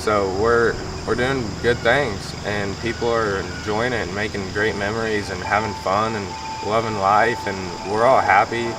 So we're doing good things, and people are enjoying it and making great memories and having fun and loving life, and we're all happy.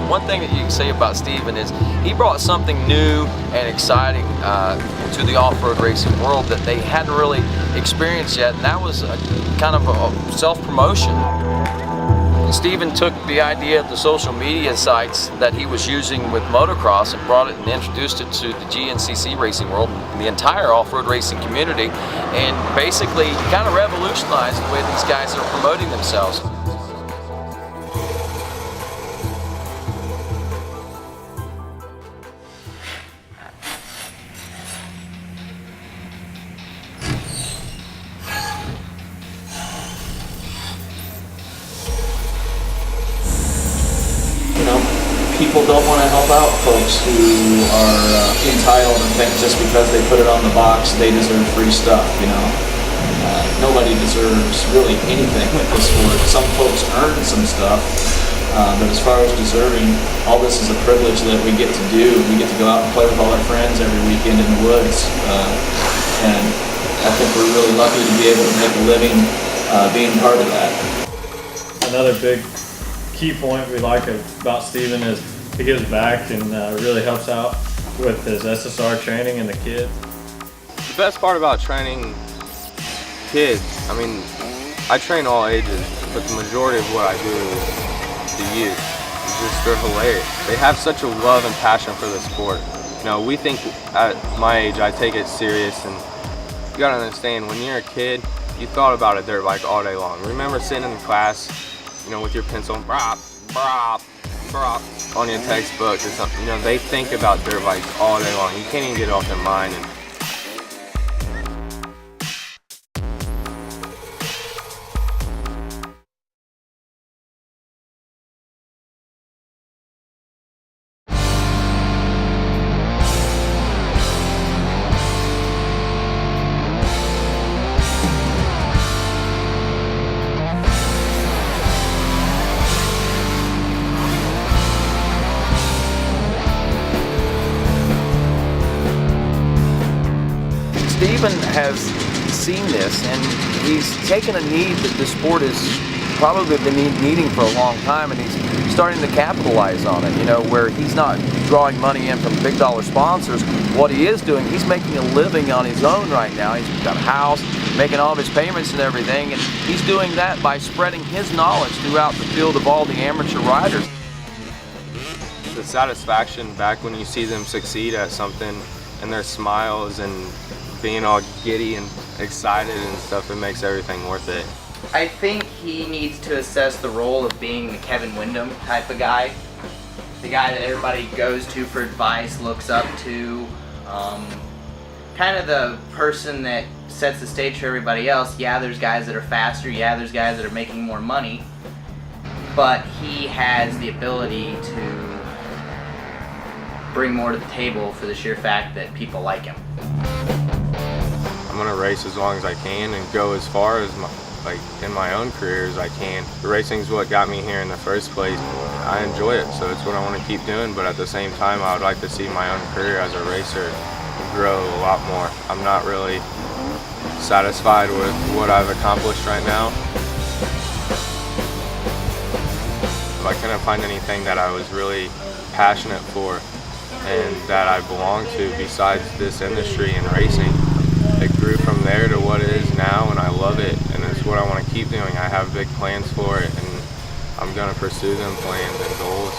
One thing that you can say about Steven is he brought something new and exciting to the off-road racing world that they hadn't really experienced yet, and that was a kind of a self-promotion. Steven took the idea of the social media sites that he was using with motocross and brought it and introduced it to the GNCC racing world and the entire off-road racing community, and basically kind of revolutionized the way these guys are promoting themselves. People don't want to help out folks who are entitled and think just because they put it on the box they deserve free stuff, you know. Nobody deserves really anything with this sport. Some folks earn some stuff, but as far as deserving, all this is a privilege that we get to do. We get to go out and play with all our friends every weekend in the woods, and I think we're really lucky to be able to make a living being part of that. Another big key point we like about Steven is he gives back and really helps out with his SSR training and the kids. The best part about training kids, I mean, I train all ages, but the majority of what I do is the youth. It's just, they're hilarious. They have such a love and passion for the sport. You know, we think at my age, I take it serious, and you gotta understand, when you're a kid, you thought about a dirt bike all day long. Remember sitting in class, you know, with your pencil, brop, brop, brop, on your textbook or something. You know, they think about dirt bikes all day long. You can't even get it off their mind. And Steven has seen this, and he's taken a need that the sport has probably been needing for a long time, and he's starting to capitalize on it, you know, where he's not drawing money in from big dollar sponsors. What he is doing, he's making a living on his own right now. He's got a house, making all of his payments and everything, and he's doing that by spreading his knowledge throughout the field of all the amateur riders. the satisfaction back when you see them succeed at something, and their smiles and being all giddy and excited and stuff, it makes everything worth it. I think he needs to assess the role of being the Kevin Windham type of guy. The guy that everybody goes to for advice, looks up to. Kind of the person that sets the stage for everybody else. Yeah, there's guys that are faster. Yeah, there's guys that are making more money. But he has the ability to bring more to the table for the sheer fact that people like him. I'm gonna race as long as I can and go as far as in my own career as I can. The racing's what got me here in the first place. I enjoy it, so it's what I want to keep doing, but at the same time I would like to see my own career as a racer grow a lot more. I'm not really satisfied with what I've accomplished right now. I couldn't find anything that I was really passionate for and that I belong to besides this industry and racing. It grew from there to what it is now, and I love it, and it's what I want to keep doing. I have big plans for it, and I'm going to pursue them plans and goals.